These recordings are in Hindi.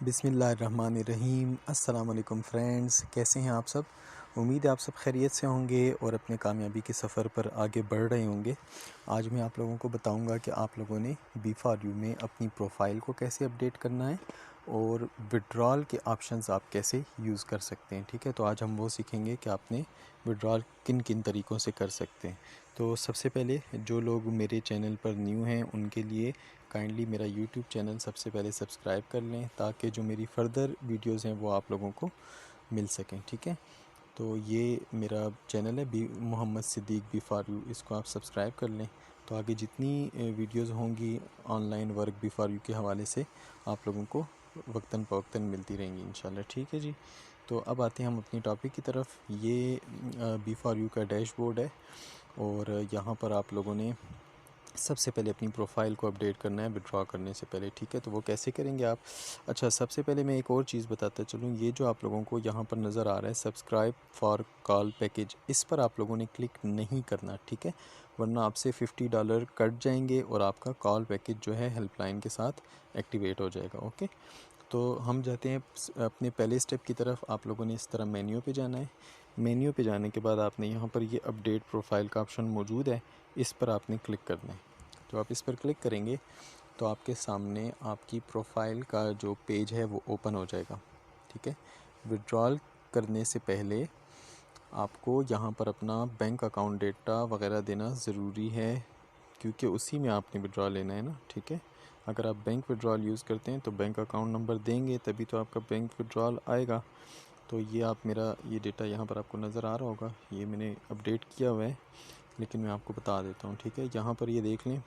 बिस्मिल्लाहिर्रहमानिर्रहीम। अस्सलाम वालेकुम फ्रेंड्स, कैसे हैं आप सब। उम्मीद है आप सब खैरियत से होंगे और अपने कामयाबी के सफ़र पर आगे बढ़ रहे होंगे। आज मैं आप लोगों को बताऊंगा कि आप लोगों ने B4U में अपनी प्रोफाइल को कैसे अपडेट करना है और विड्रॉल के ऑप्शंस आप कैसे यूज़ कर सकते हैं। ठीक है, तो आज हम वो सीखेंगे कि आपने विड्रॉल किन किन तरीक़ों से कर सकते हैं। तो सबसे पहले जो लोग मेरे चैनल पर न्यू हैं उनके लिए काइंडली मेरा यूट्यूब चैनल सबसे पहले सब्सक्राइब कर लें ताकि जो मेरी फ़र्दर वीडियोज़ हैं वो आप लोगों को मिल सकें। ठीक है, तो ये मेरा चैनल है मोहम्मद सिद्दीक B4U, इसको आप सब्सक्राइब कर लें। तो आगे जितनी वीडियोज़ होंगी ऑनलाइन वर्क B4U के हवाले से आप लोगों को वक्तन फ़वक्तन मिलती रहेंगी इंशाल्लाह। ठीक है जी, तो अब आते हैं हम अपनी टॉपिक की तरफ। ये B4U का डैशबोर्ड है और यहाँ पर आप लोगों ने सबसे पहले अपनी प्रोफाइल को अपडेट करना है विड्रॉ करने से पहले। ठीक है, तो वो कैसे करेंगे आप। अच्छा, सबसे पहले मैं एक और चीज़ बताता चलूँ। ये जो आप लोगों को यहाँ पर नज़र आ रहा है सब्सक्राइब फॉर कॉल पैकेज, इस पर आप लोगों ने क्लिक नहीं करना। ठीक है, वरना आपसे $50 कट जाएंगे और आपका कॉल पैकेज जो है हेल्पलाइन के साथ एक्टिवेट हो जाएगा। ओके, तो हम जाते हैं अपने पहले स्टेप की तरफ। आप लोगों ने इस तरह मेन्यू पे जाना है। मेन्यू पे जाने के बाद आपने यहाँ पर ये अपडेट प्रोफाइल का ऑप्शन मौजूद है, इस पर आपने क्लिक करना है। तो आप इस पर क्लिक करेंगे तो आपके सामने आपकी प्रोफाइल का जो पेज है वो ओपन हो जाएगा। ठीक है, विड्रॉल करने से पहले आपको यहाँ पर अपना बैंक अकाउंट डेटा वगैरह देना ज़रूरी है क्योंकि उसी में आपने विड्रॉल लेना है ना। ठीक है, अगर आप बैंक विड्रॉल यूज़ करते हैं तो बैंक अकाउंट नंबर देंगे तभी तो आपका बैंक विड्रॉल आएगा। तो ये आप मेरा ये डेटा यहाँ पर आपको नज़र आ रहा होगा, ये मैंने अपडेट किया हुआ है लेकिन मैं आपको बता देता हूँ। ठीक है, यहाँ पर ये देख लें,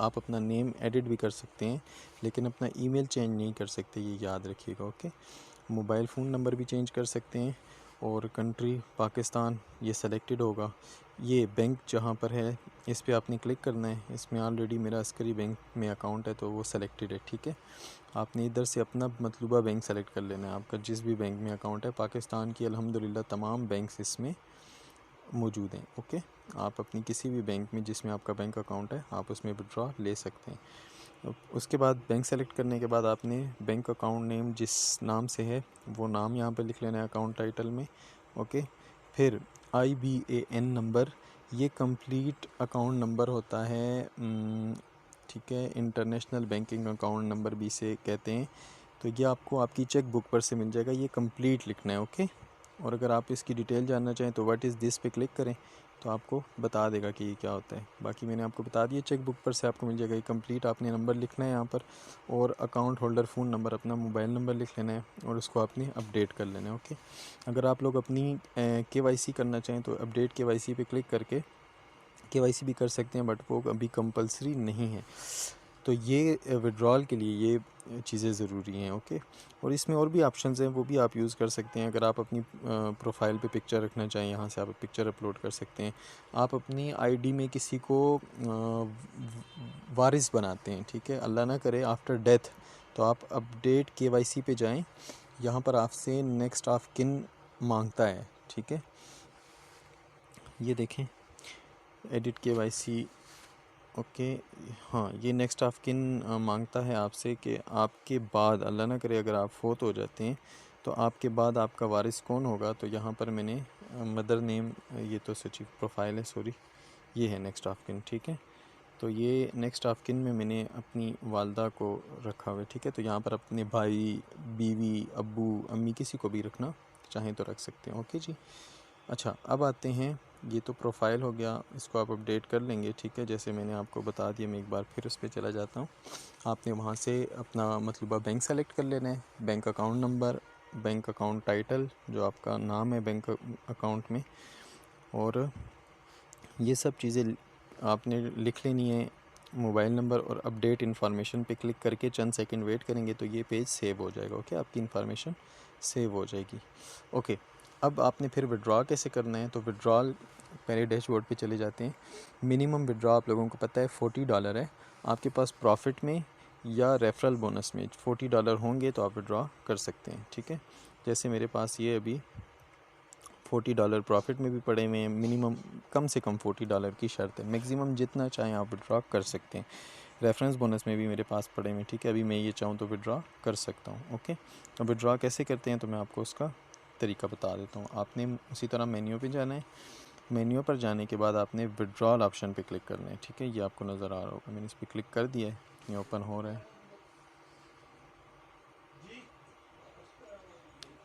आप अपना नेम एडिट भी कर सकते हैं लेकिन अपना ईमेल चेंज नहीं कर सकते, ये याद रखिएगा। ओके, मोबाइल फ़ोन नंबर भी चेंज कर सकते हैं और कंट्री पाकिस्तान ये सेलेक्टेड होगा। ये बैंक जहाँ पर है इस पे आपने क्लिक करना है। इसमें ऑलरेडी मेरा अस्करी बैंक में अकाउंट है तो वो सेलेक्टेड है। ठीक है, आपने इधर से अपना मतलूबा बैंक सेलेक्ट कर लेना है, आपका जिस भी बैंक में अकाउंट है। पाकिस्तान की अल्हम्दुलिल्लाह तमाम बैंक्स इसमें मौजूद हैं। ओके, आप अपनी किसी भी बैंक में जिसमें आपका बैंक अकाउंट है आप उसमें विड्रॉ ले सकते हैं। उसके बाद बैंक सेलेक्ट करने के बाद आपने बैंक अकाउंट नेम जिस नाम से है वो नाम यहाँ पर लिख लेना है अकाउंट टाइटल में। ओके, फिर IBAN नंबर, ये कंप्लीट अकाउंट नंबर होता है। ठीक है, इंटरनेशनल बैंकिंग अकाउंट नंबर भी से कहते हैं। तो ये आपको आपकी चेक बुक पर से मिल जाएगा, ये कंप्लीट लिखना है। ओके, और अगर आप इसकी डिटेल जानना चाहें तो व्हाट इज़ दिस पे क्लिक करें तो आपको बता देगा कि ये क्या होता है। बाकी मैंने आपको बता दिया, चेक बुक पर से आपको मिल जाएगा। ये कंप्लीट आपने नंबर लिखना है यहाँ पर और अकाउंट होल्डर फ़ोन नंबर अपना मोबाइल नंबर लिख लेना है और उसको आपने अपडेट कर लेना है। ओके, अगर आप लोग अपनी KYC करना चाहें तो अपडेट KYC पे क्लिक करके KYC भी कर सकते हैं बट वो अभी कंपलसरी नहीं है। तो ये विड्रॉल के लिए ये चीज़ें ज़रूरी हैं। ओके, और इसमें और भी ऑप्शंस हैं वो भी आप यूज़ कर सकते हैं। अगर आप अपनी प्रोफाइल पे पिक्चर रखना चाहें यहाँ से आप पिक्चर अपलोड कर सकते हैं। आप अपनी आईडी में किसी को वारिस बनाते हैं, ठीक है, अल्लाह ना करे आफ्टर डेथ, तो आप अपडेट KYC पे जाएं। यहाँ पर आपसे नेक्स्ट ऑफ किन मांगता है। ठीक है, ये देखें एडिट KYC। ओके, हाँ, ये नेक्स्ट ऑफ किन मांगता है आपसे कि आपके बाद अल्लाह ना करे अगर आप फोत हो जाते हैं तो आपके बाद आपका वारिस कौन होगा। तो यहाँ पर मैंने मदर नेम, ये तो सच्ची प्रोफाइल है, सॉरी, ये है नेक्स्ट ऑफ किन। ठीक है, तो ये नेक्स्ट ऑफ किन में मैंने अपनी वालदा को रखा हुआ है। ठीक है, तो यहाँ पर अपने भाई, बीवी, अब्बू, अम्मी किसी को भी रखना चाहें तो रख सकते हैं। ओके जी, अच्छा, अब आते हैं, ये तो प्रोफाइल हो गया, इसको आप अपडेट कर लेंगे। ठीक है, जैसे मैंने आपको बता दिया, मैं एक बार फिर उस पर चला जाता हूँ। आपने वहाँ से अपना मतलूबा बैंक सेलेक्ट कर लेना है, bank account number, bank account title जो आपका नाम है बैंक अकाउंट में, और ये सब चीज़ें आपने लिख लेनी है। मोबाइल नंबर और अपडेट इन्फॉर्मेशन पे क्लिक करके चंद सेकंड वेट करेंगे तो ये पेज सेव हो जाएगा। ओके, आपकी इन्फॉर्मेशन सेव हो जाएगी। ओके, अब आपने फिर विड्रॉ कैसे करना है, तो विड्रॉल पहले डैशबोर्ड पे चले जाते हैं। मिनिमम विड्रॉ आप लोगों को पता है $40 है। आपके पास प्रॉफिट में या रेफरल बोनस में $40 होंगे तो आप विड्रॉ कर सकते हैं। ठीक है, जैसे मेरे पास ये अभी $40 प्रॉफिट में भी पड़े हुए हैं। मिनिमम कम से कम $40 की शर्त है, मैक्सिमम जितना चाहें आप विड्रॉ कर सकते हैं। रेफरेंस बोनस में भी मेरे पास पड़े हुए, ठीक है। अभी मैं ये चाहूँ तो विड्रॉ कर सकता हूँ, ओके। तो विड्रॉ कैसे करते हैं तो मैं आपको उसका तरीका बता देता हूँ। आपने उसी तरह मेन्यू पे जाना है। मेन्यू पर जाने के बाद आपने विड्रॉल ऑप्शन पे क्लिक करना है, ठीक है। ये आपको नज़र आ रहा होगा, मैंने इस पर क्लिक कर दिया है, ये ओपन हो रहा है,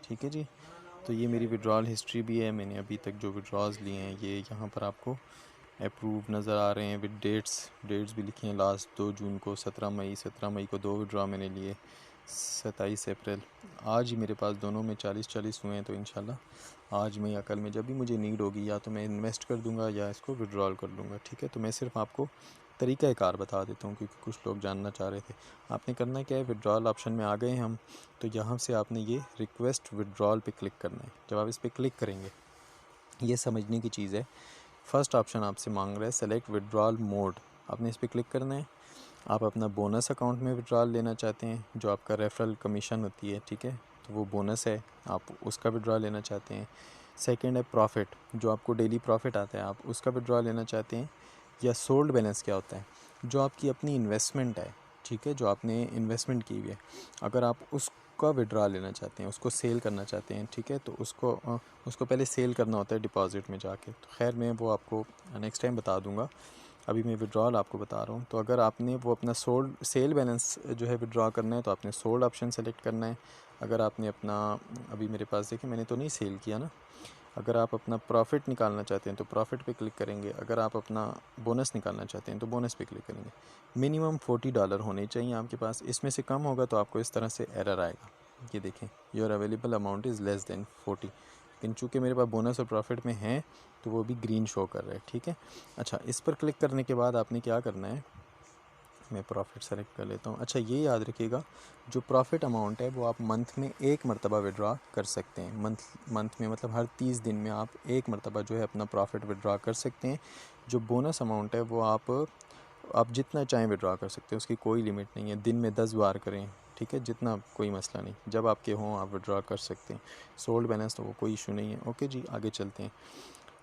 ठीक है जी। तो ये मेरी विड्रॉल हिस्ट्री भी है, मैंने अभी तक जो विड्रॉज लिए हैं ये यहाँ पर आपको अप्रूव नज़र आ रहे हैं विद डेट्स भी लिखी हैं। लास्ट 2 जून को, 17 मई को 2 विड्रॉ मैंने लिए, 27 अप्रैल। आज ही मेरे पास दोनों में 40 हुए हैं। तो इंशाल्लाह आज में या कल में जब भी मुझे नीड होगी या तो मैं इन्वेस्ट कर दूंगा या इसको विड्रॉल कर लूँगा, ठीक है। तो मैं सिर्फ आपको तरीक़ाकार बता देता हूँ क्योंकि कुछ लोग जानना चाह रहे थे। आपने करना क्या है, विड्रॉल ऑप्शन में आ गए हम, तो यहाँ से आपने ये रिक्वेस्ट विड्रॉल पे क्लिक करना है। जब आप इस पर क्लिक करेंगे, ये समझने की चीज़ है, फर्स्ट ऑप्शन आपसे मांग रहा है सेलेक्ट विड्रॉल मोड, आपने इस पर क्लिक करना है। आप अपना बोनस अकाउंट में विड्रॉल लेना चाहते हैं, जो आपका रेफरल कमीशन होती है, ठीक है, तो वो बोनस है, आप उसका विड्रॉल लेना चाहते हैं। सेकंड है प्रॉफिट, जो आपको डेली प्रॉफिट आता है, आप उसका विड्रॉल लेना चाहते हैं। या सोल्ड बैलेंस क्या होता है, जो आपकी अपनी इन्वेस्टमेंट है, ठीक है, जो आपने इन्वेस्टमेंट की हुई है, अगर आप उसका विड्रॉल लेना चाहते हैं, उसको सेल करना चाहते हैं, ठीक है, तो उसको पहले सेल करना होता है डिपॉजिट में जाके। तो खैर मैं वो आपको नेक्स्ट टाइम बता दूंगा, अभी मैं विड्रॉल आपको बता रहा हूँ। तो अगर आपने वो अपना सेल बैलेंस जो है विड्रॉ करना है तो आपने सोल्ड ऑप्शन सेलेक्ट करना है। अगर आपने अपना, अभी मेरे पास देखिए मैंने तो नहीं सेल किया ना, अगर आप अपना प्रॉफिट निकालना चाहते हैं तो प्रॉफिट पे क्लिक करेंगे। अगर आप अपना बोनस निकालना चाहते हैं तो बोनस पे क्लिक करेंगे। मिनिमम $40 होने चाहिए आपके पास, इसमें से कम होगा तो आपको इस तरह से एरर आएगा, ये देखें, your available amount is less than 40। लेकिन चूँकि मेरे पास बोनस और प्रॉफिट में है तो वो भी ग्रीन शो कर रहा है, ठीक है। अच्छा, इस पर क्लिक करने के बाद आपने क्या करना है, मैं प्रॉफिट सेलेक्ट कर लेता हूँ। अच्छा, ये याद रखिएगा, जो प्रॉफिट अमाउंट है वो आप मंथ में एक मरतबा विड्रॉ कर सकते हैं। मंथ में मतलब हर 30 दिन में आप एक मरतबा जो है अपना प्रॉफिट विड्रॉ कर सकते हैं। जो बोनस अमाउंट है वो आप जितना चाहें विड्रॉ कर सकते हैं, उसकी कोई लिमिट नहीं है। दिन में 10 बार करें, ठीक है, जितना, कोई मसला नहीं, जब आपके हों आप विड्रॉ कर सकते हैं। सोल्ड बैलेंस तो वो कोई इशू नहीं है। ओके जी, आगे चलते हैं।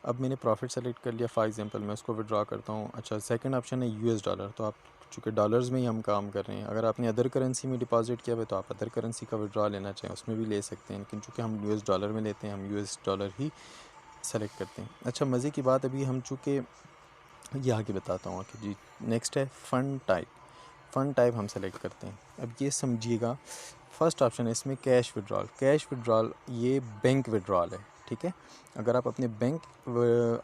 अब मैंने प्रॉफिट सेलेक्ट कर लिया, फॉर एग्जांपल मैं उसको विड्रॉ करता हूँ। अच्छा, सेकंड ऑप्शन है यूएस डॉलर, तो आप चूँकि डॉलर्स में ही हम काम कर रहे हैं, अगर आपने अदर करेंसी में डिपॉजिट किया हुआ है तो आप अदर करेंसी का विड्रॉ लेना चाहें उसमें भी ले सकते हैं, लेकिन चूँकि हम यूएस डॉलर में लेते हैं, हम यूएस डॉलर ही सेलेक्ट करते हैं। अच्छा, मज़े की बात, अभी हम चूँकि ये आगे बताता हूँ कि जी, नेक्स्ट है फ़ंड टाइप हम सेलेक्ट करते हैं। अब ये समझिएगा, फर्स्ट ऑप्शन है इसमें कैश विड्रॉल, ये बैंक विड्रॉल है, ठीक है। अगर आप अपने बैंक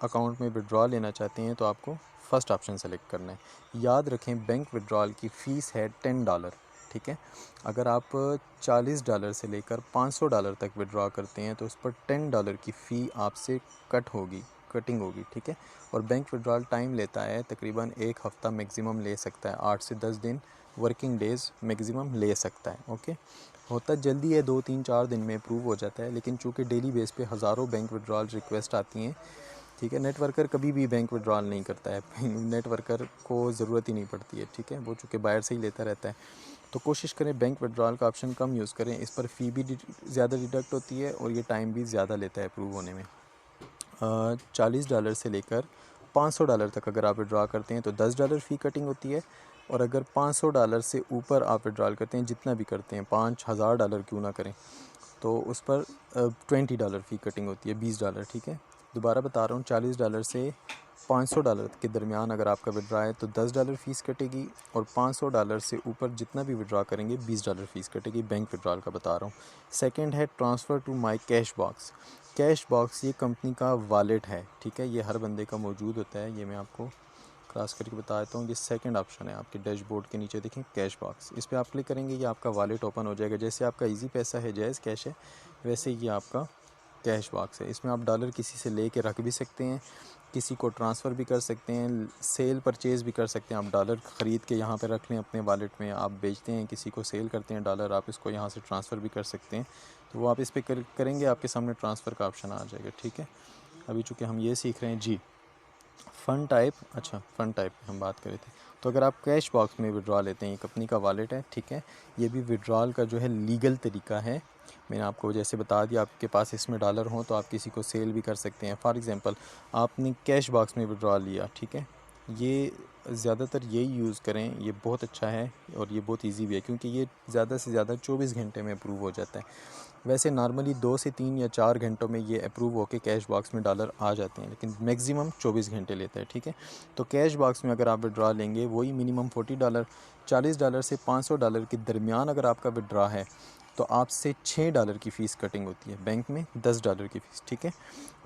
अकाउंट में विड्रॉल लेना चाहते हैं तो आपको फ़र्स्ट ऑप्शन सेलेक्ट करना है। याद रखें, बैंक विड्रॉल की फ़ीस है $10, ठीक है। अगर आप $40 से लेकर $500 तक विड्रॉ करते हैं तो उस पर $10 की फ़ी आपसे कटिंग होगी, ठीक है। और बैंक विड्रॉल टाइम लेता है तकरीबन 1 हफ़्ता मैक्सिमम ले सकता है, 8 से 10 दिन वर्किंग डेज़ मैक्सिमम ले सकता है, ओके। होता जल्दी है, 2-3-4 दिन में अप्रूव हो जाता है, लेकिन चूँकि डेली बेस पे हज़ारों बैंक विड्रॉल रिक्वेस्ट आती हैं, ठीक है। नेटवर्कर कभी भी बैंक विड्रॉल नहीं करता है नेटवर्कर को ज़रूरत ही नहीं पड़ती है, ठीक है, वो चूँकि बाहर से ही लेता रहता है। तो कोशिश करें बैंक विड्रॉल का ऑप्शन कम यूज़ करें, इस पर फ़ी भी ज़्यादा डिडक्ट होती है और ये टाइम भी ज़्यादा लेता है अप्रूव होने में। $40 से लेकर $500 तक अगर आप विड्रॉ करते हैं तो $10 फ़ी कटिंग होती है। और अगर $500 से ऊपर आप विड्रॉल करते हैं, जितना भी करते हैं, $5000 क्यों ना करें, तो उस पर $20 फ़ी कटिंग होती है, $20, ठीक है। दोबारा बता रहा हूँ, $40 से $500 के दरमियान अगर आपका विड्रॉ है तो $10 फ़ीस कटेगी, और $500 से ऊपर जितना भी विड्रॉ करेंगे $20 फ़ीस कटेगी, बैंक विड्रॉल का बता रहा हूँ। सेकंड है transfer to my cash box ये कंपनी का वॉलेट है, ठीक है, ये हर बंदे का मौजूद होता है। ये मैं आपको क्रॉस करके बता देता हूँ। ये सेकंड ऑप्शन है आपके डैशबोर्ड के नीचे, देखें कैश बॉक्स, इस पर आप क्लिक करेंगे, ये आपका वॉलेट ओपन हो जाएगा। जैसे आपका इजी पैसा है, जायज़ कैश है, वैसे ये आपका कैश बॉक्स है। इसमें आप डॉलर किसी से ले के रख भी सकते हैं, किसी को ट्रांसफ़र भी कर सकते हैं, सेल परचेज़ भी कर सकते हैं। आप डॉलर ख़रीद के यहाँ पे रख लें अपने वॉलेट में, आप बेचते हैं, किसी को सेल करते हैं डॉलर, आप इसको यहाँ से ट्रांसफ़र भी कर सकते हैं। तो वो आप इस पर करेंगे, आपके सामने ट्रांसफ़र का ऑप्शन आ जाएगा, ठीक है। अभी चूँकि हम ये सीख रहे हैं जी, फ़ंड टाइप, अच्छा फ़ंड टाइप हम बात कर रहे थे। तो अगर आप कैश बॉक्स में विड्रॉ लेते हैं, ये कंपनी का वॉलेट है, ठीक है, ये भी विड्रॉल का जो है लीगल तरीका है। मैंने आपको जैसे बता दिया, आपके पास इसमें डॉलर हों तो आप किसी को सेल भी कर सकते हैं। फॉर एग्ज़ाम्पल आपने कैश बॉक्स में विड्रॉ लिया, ठीक है, ये ज़्यादातर यही यूज़ करें, ये बहुत अच्छा है और ये बहुत इजी भी है, क्योंकि ये ज़्यादा से ज़्यादा 24 घंटे में अप्रूव हो जाता है। वैसे नॉर्मली 2 से 3 या 4 घंटों में ये अप्रूव होकर कैश बॉक्स में डॉलर आ जाते हैं, लेकिन मैक्सिमम 24 घंटे लेता है, ठीक है। तो कैश बॉक्स में अगर आप विड्रा लेंगे, वही मिनिमम $40, $40 से $500 के दरमियान अगर आपका विड्रा है, तो आपसे $6 की फ़ीस कटिंग होती है, बैंक में $10 की फ़ीस, ठीक है।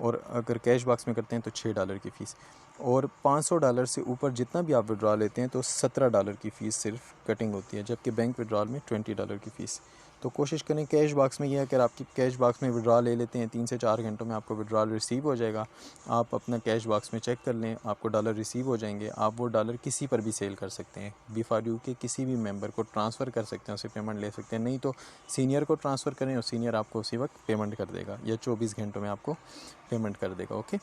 और अगर कैश बॉक्स में करते हैं तो $6 की फ़ीस, और $500 से ऊपर जितना भी आप विड्रा लेते हैं तो $17 की फ़ीस सिर्फ कटिंग होती है, जबकि बैंक विड्रॉल में $20 की फ़ीस। तो कोशिश करें कैश बॉक्स में, ये अगर आपकी कैश बॉक्स में विड्रा ले लेते हैं 3 से 4 घंटों में आपको विड्रॉल रिसीव हो जाएगा। आप अपना कैश बॉक्स में चेक कर लें, आपको डॉलर रिसीव हो जाएंगे। आप वो डॉलर किसी पर भी सेल कर सकते हैं, B4U के किसी भी मेंबर को ट्रांसफ़र कर सकते हैं, उससे पेमेंट ले सकते हैं। नहीं तो सीनियर को ट्रांसफ़र करें और सीनियर आपको उसी वक्त पेमेंट कर देगा, या 24 घंटों में आपको पेमेंट कर देगा। ओके,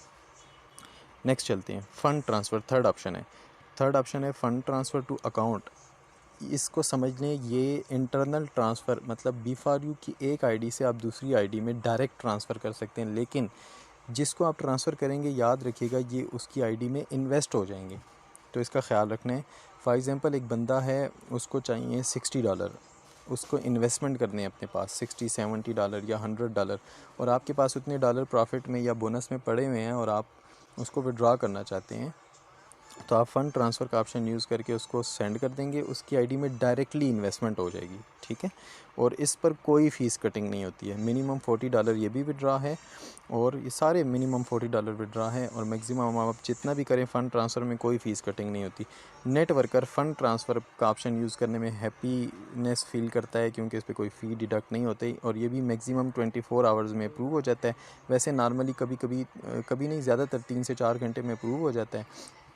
नेक्स्ट चलते हैं। फ़ंड ट्रांसफ़र थर्ड ऑप्शन है फ़ंड ट्रांसफ़र टू अकाउंट। इसको समझ लें, ये इंटरनल ट्रांसफ़र, मतलब B4U की एक आईडी से आप दूसरी आईडी में डायरेक्ट ट्रांसफ़र कर सकते हैं, लेकिन जिसको आप ट्रांसफ़र करेंगे याद रखिएगा ये उसकी आईडी में इन्वेस्ट हो जाएंगे, तो इसका ख्याल रखना है। फॉर एग्ज़ाम्पल एक बंदा है, उसको चाहिए $60, उसको इन्वेस्टमेंट करने हैं अपने पास $60-70 या $100, और आपके पास उतने डॉलर प्रॉफिट में या बोनस में पड़े हुए हैं और आप उसको विड्रॉ करना चाहते हैं, तो आप फ़ंड ट्रांसफ़र का ऑप्शन यूज़ करके उसको सेंड कर देंगे, उसकी आईडी में डायरेक्टली इन्वेस्टमेंट हो जाएगी, ठीक है। और इस पर कोई फ़ीस कटिंग नहीं होती है। मिनिमम $40 ये भी विड्रा है, और ये सारे मिनिमम $40 विड्रा है, और मैक्सिमम आप जितना भी करें फ़ंड ट्रांसफ़र में कोई फ़ीस कटिंग नहीं होती। नेट वर्कर फ़ंड ट्रांसफ़र का ऑप्शन यूज़ करने में हैप्पीनेस फ़ील करता है, क्योंकि इस पर कोई फ़ी डिडक्ट नहीं होती, और ये भी मैक्सिमम 24 आवर्स में अप्रूव हो जाता है। वैसे नॉर्मली कभी नहीं, ज़्यादातर 3 से 4 घंटे में अप्रूव हो जाता है,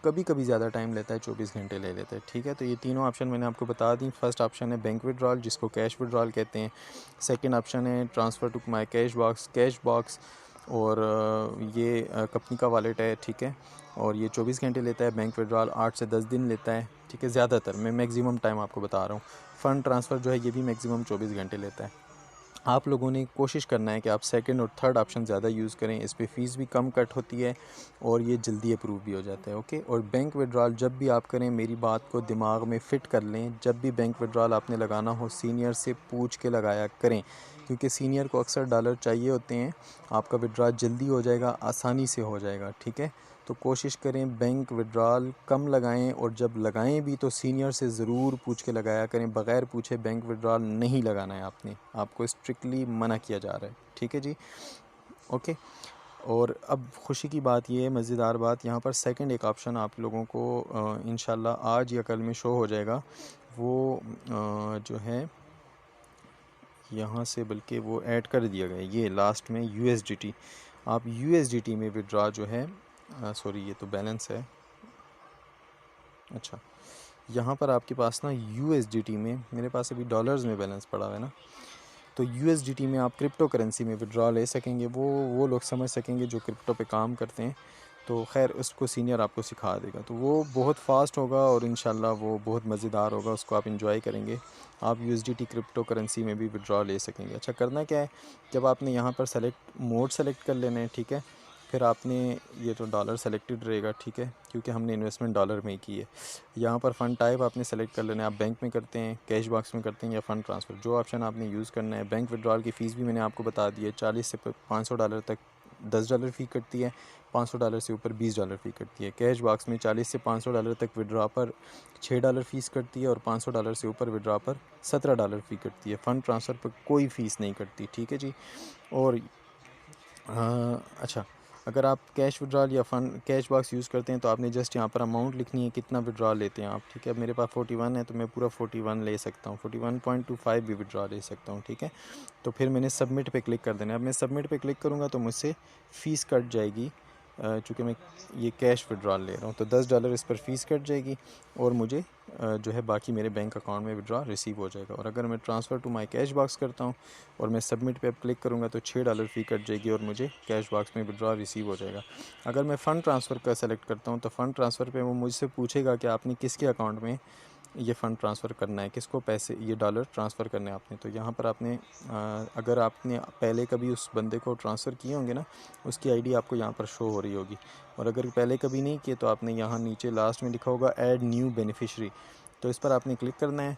कभी कभी ज़्यादा टाइम लेता है, 24 घंटे ले लेता है, ठीक है। तो ये तीनों ऑप्शन मैंने आपको बता दी। फर्स्ट ऑप्शन है बैंक विड्रॉल, जिसको कैश विड्रॉल कहते हैं। सेकंड ऑप्शन है transfer to my cash box, और ये कंपनी का वॉलेट है, ठीक है। और ये 24 घंटे लेता है। बैंक विड्रॉल 8 से 10 दिन लेता है, ठीक है। ज़्यादातर मैं मैक्सिमम टाइम आपको बता रहा हूँ। फ़ंड ट्रांसफ़र जो है ये भी मैक्सिमम 24 घंटे लेता है। आप लोगों ने कोशिश करना है कि आप सेकंड और थर्ड ऑप्शन ज़्यादा यूज़ करें, इस पे फ़ीस भी कम कट होती है और ये जल्दी अप्रूव भी हो जाता है, ओके। और बैंक विड्रॉल जब भी आप करें, मेरी बात को दिमाग में फ़िट कर लें, जब भी बैंक विड्रॉल आपने लगाना हो सीनियर से पूछ के लगाया करें, क्योंकि सीनियर को अक्सर डॉलर चाहिए होते हैं। आपका विड्रॉल जल्दी हो जाएगा, आसानी से हो जाएगा, ठीक है। तो कोशिश करें बैंक विड्रॉल कम लगाएं, और जब लगाएं भी तो सीनियर से ज़रूर पूछ के लगाया करें। बग़ैर पूछे बैंक विड्रॉल नहीं लगाना है आपने, आपको स्ट्रिक्टली मना किया जा रहा है, ठीक है जी, ओके। और अब खुशी की बात ये है, मज़ेदार बात, यहाँ पर सेकंड एक ऑप्शन आप लोगों को इंशाल्लाह आज या कल में शो हो जाएगा। वो जो है यहाँ से, बल्कि वो ऐड कर दिया गया, ये लास्ट में USDT। आप USDT में विड्रॉ जो है, सॉरी ये तो बैलेंस है, अच्छा, यहाँ पर आपके पास ना USDT में, मेरे पास अभी डॉलर्स में बैलेंस पड़ा हुआ है ना, तो USDT में आप क्रिप्टो करेंसी में विड्रॉ ले सकेंगे। वो लोग समझ सकेंगे जो क्रिप्टो पे काम करते हैं, तो खैर उसको सीनियर आपको सिखा देगा, तो वो बहुत फास्ट होगा और इंशाल्लाह वो बहुत मज़ेदार होगा, उसको आप इंजॉय करेंगे। आप USDT क्रिप्टो करेंसी में भी विड्रॉ ले सकेंगे। अच्छा, करना क्या है, जब आपने यहाँ पर मोड सेलेक्ट कर लेना है, ठीक है। फिर आपने, ये तो डॉलर सेलेक्टेड रहेगा, ठीक है, क्योंकि हमने इन्वेस्टमेंट डॉलर में ही की है। यहाँ पर फ़ंड टाइप आपने सेलेक्ट कर लेना है, आप बैंक में करते हैं, कैश बॉक्स में करते हैं या फ़ंड ट्रांसफ़र, जो ऑप्शन आपने यूज़ करना है। बैंक विड्रॉल की फ़ीस भी मैंने आपको बता दी है, 40 से $500 तक $10 फ़ी कटती है, $500 से ऊपर $20 फ़ी कटती है। कैश बॉक्स में $40 से $500 तक विड्रॉ पर $6 फ़ीस कटती है, और $500 से ऊपर विड्रॉ पर $17 फ़ी कटती है। फ़ंड ट्रांसफ़र पर कोई फ़ीस नहीं कटती, ठीक है जी। और अच्छा, अगर आप कैश विड्रॉल या फ़ंड कैश बॉक्स यूज़ करते हैं तो आपने जस्ट यहाँ पर अमाउंट लिखनी है, कितना विड्रॉ लेते हैं आप, ठीक है। मेरे पास 41 है तो मैं पूरा 41 ले सकता हूँ, 41.25 भी विड्रॉ ले सकता हूँ, ठीक है। तो फिर मैंने सबमिट पे क्लिक कर देना है। अब मैं सबमिट पे क्लिक करूँगा तो मुझसे फ़ीस कट जाएगी, चूँकि मैं ये कैश विड्रॉल ले रहा हूँ, तो $10 इस पर फ़ीस कट जाएगी, और मुझे जो है बाकी मेरे बैंक अकाउंट में विड्रॉ रिसीव हो जाएगा। और अगर मैं transfer to my cash box करता हूँ और मैं सबमिट पे अब क्लिक करूँगा तो $6 फ़ी कट जाएगी, और मुझे कैश बॉक्स में विड्रॉ रिसीव हो जाएगा। अगर मैं फ़ंड ट्रांसफ़र का सेलेक्ट करता हूँ तो फ़ंड ट्रांसफ़र पे वो मुझसे पूछेगा कि आपने किसके अकाउंट में ये फ़ंड ट्रांसफ़र करना है, किसको पैसे ये डॉलर ट्रांसफ़र करने हैं आपने। तो यहाँ पर आपने अगर आपने पहले कभी उस बंदे को ट्रांसफ़र किए होंगे ना, उसकी आईडी आपको यहाँ पर शो हो रही होगी। और अगर पहले कभी नहीं किए तो आपने यहाँ नीचे लास्ट में लिखा होगा ऐड न्यू बेनिफिशरी, तो इस पर आपने क्लिक करना है।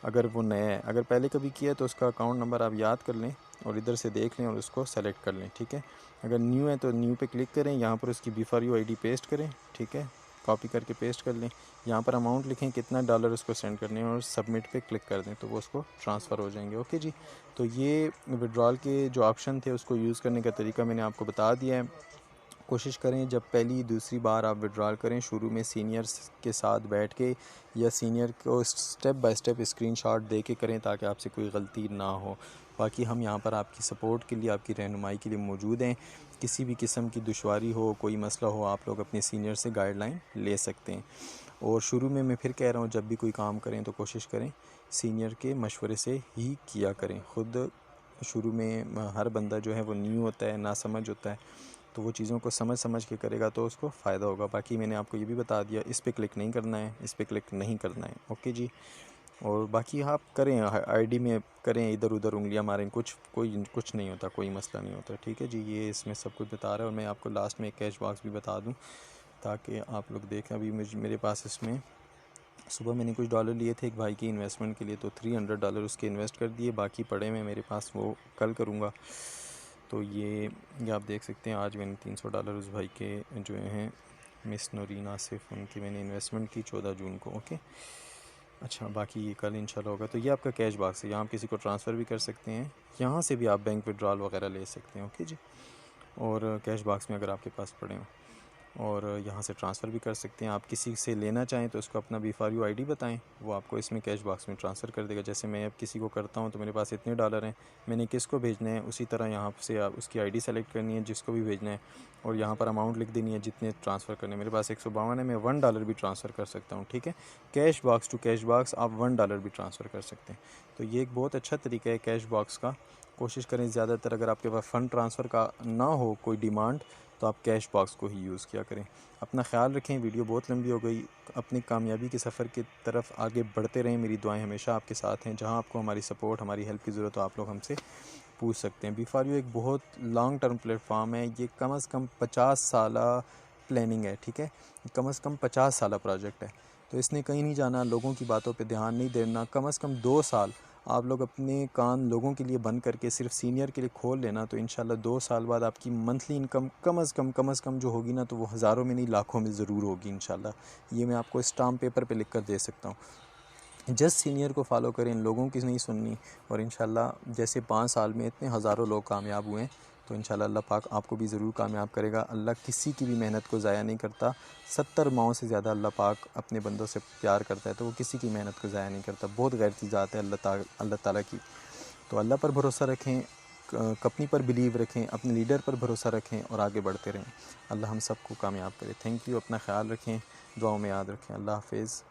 अगर वो नया है, अगर पहले कभी किया है तो उसका अकाउंट नंबर आप याद कर लें और इधर से देख लें और उसको सेलेक्ट कर लें, ठीक है। अगर न्यू है तो न्यू पे क्लिक करें, यहाँ पर उसकी B4U आईडी पेस्ट करें, ठीक है, कॉपी करके पेस्ट कर लें। यहाँ पर अमाउंट लिखें कितना डॉलर उसको सेंड करने हैं और सबमिट पे क्लिक कर दें, तो वो उसको ट्रांसफ़र हो जाएंगे। ओके जी, तो ये विड्रॉल के जो ऑप्शन थे उसको यूज़ करने का तरीका मैंने आपको बता दिया है। कोशिश करें जब पहली दूसरी बार आप विड्रॉल करें, शुरू में सीनियर्स के साथ बैठ के या सीनियर को स्टेप बाय स्टेप स्क्रीनशॉट दे के करें ताकि आपसे कोई गलती ना हो। बाकी हम यहाँ पर आपकी सपोर्ट के लिए, आपकी रहनुमाई के लिए मौजूद हैं। किसी भी किस्म की दुश्वारी हो, कोई मसला हो, आप लोग अपने सीनियर से गाइडलाइन ले सकते हैं। और शुरू में मैं फिर कह रहा हूँ, जब भी कोई काम करें तो कोशिश करें सीनियर के मशवरे से ही किया करें। ख़ुद शुरू में हर बंदा जो है वो न्यू होता है, ना समझ होता है, तो वो चीज़ों को समझ समझ के करेगा तो उसको फ़ायदा होगा। बाकी मैंने आपको ये भी बता दिया, इस पे क्लिक नहीं करना है, इस पे क्लिक नहीं करना है। ओके जी, और बाकी आप करें आईडी में करें, इधर उधर उंगलियां मारें, कुछ नहीं होता, कोई मसला नहीं होता, ठीक है जी। ये इसमें सब कुछ बता रहा है और मैं आपको लास्ट में एक कैश बॉक्स भी बता दूं ताकि आप लोग देखें। अभी मेरे पास इसमें सुबह मैंने कुछ डॉलर लिए थे एक भाई की इन्वेस्टमेंट के लिए, तो $300 उसके इन्वेस्ट कर दिए, बाकी पड़े में मेरे पास, वो कल करूँगा। तो ये आप देख सकते हैं, आज मैंने $300 उस भाई के जो हैं मिस नूरीन आसिफ, उनकी मैंने इन्वेस्टमेंट की 14 जून को। ओके, अच्छा, बाकी ये कल इंशाल्लाह होगा। तो ये आपका कैश बॉक्स है, यहाँ आप किसी को ट्रांसफ़र भी कर सकते हैं, यहाँ से भी आप बैंक विड्रॉल वगैरह ले सकते हैं। ओके जी, और कैश बॉक्स में अगर आपके पास पड़े हों, और यहाँ से ट्रांसफ़र भी कर सकते हैं। आप किसी से लेना चाहें तो उसको अपना B4U आईडी बताएं, वो आपको इसमें कैश बॉक्स में ट्रांसफ़र कर देगा। जैसे मैं अब किसी को करता हूँ तो मेरे पास इतने डॉलर हैं, मैंने किसको भेजने हैं, उसी तरह यहाँ से आप उसकी आईडी सेलेक्ट करनी है जिसको भी भेजना है, और यहाँ पर अमाउंट लिख देनी है जितने ट्रांसफ़र करने। मेरे पास 152 है, मैं $1 भी ट्रांसफ़र कर सकता हूँ, ठीक है। Cash box to cash box आप $1 भी ट्रांसफ़र कर सकते हैं। तो ये एक बहुत अच्छा तरीका है कैश बॉक्स का। कोशिश करें ज़्यादातर, अगर आपके पास फ़ंड ट्रांसफ़र का ना हो कोई डिमांड, तो आप कैश बॉक्स को ही यूज़ किया करें। अपना ख्याल रखें, वीडियो बहुत लंबी हो गई। अपनी कामयाबी के सफ़र की तरफ आगे बढ़ते रहें, मेरी दुआएं हमेशा आपके साथ हैं। जहां आपको हमारी सपोर्ट, हमारी हेल्प की ज़रूरत हो, आप लोग हमसे पूछ सकते हैं। B4U एक बहुत लॉन्ग टर्म प्लेटफॉर्म है, ये कम से कम 50 साल प्लानिंग है, ठीक है, कम से कम 50 साल प्रोजेक्ट है। तो इसने कहीं नहीं जाना, लोगों की बातों पे ध्यान नहीं देना। कम से कम 2 साल आप लोग अपने कान लोगों के लिए बंद करके सिर्फ सीनियर के लिए खोल लेना, तो इंशाल्लाह 2 साल बाद आपकी मंथली इनकम कम से कम जो होगी ना, तो वो हज़ारों में नहीं लाखों में ज़रूर होगी इंशाल्लाह। ये मैं आपको स्टाम्प पेपर पे लिख कर दे सकता हूँ। जस्ट सीनियर को फॉलो करें, इन लोगों की नहीं सुननी, और इंशाल्लाह जैसे 5 साल में इतने हज़ारों लोग कामयाब हुए हैं, तो इंशाल्लाह अल्लाह पाक आपको भी ज़रूर कामयाब करेगा। अल्लाह किसी की भी मेहनत को ज़ाया नहीं करता। 70 माओं से ज़्यादा अल्लाह पाक अपने बंदों से प्यार करता है, तो वो किसी की मेहनत को ज़ाया नहीं करता। बहुत गैरती ज़ात है अल्लाह ताला की। तो अल्लाह पर भरोसा रखें, कंपनी पर बिलीव रखें, अपने लीडर पर भरोसा रखें और आगे बढ़ते रहें। अल्लाह हम सबको कामयाब करे। थैंक यू, अपना ख्याल रखें, दुआओं में याद रखें। अल्लाह हाफ़िज़।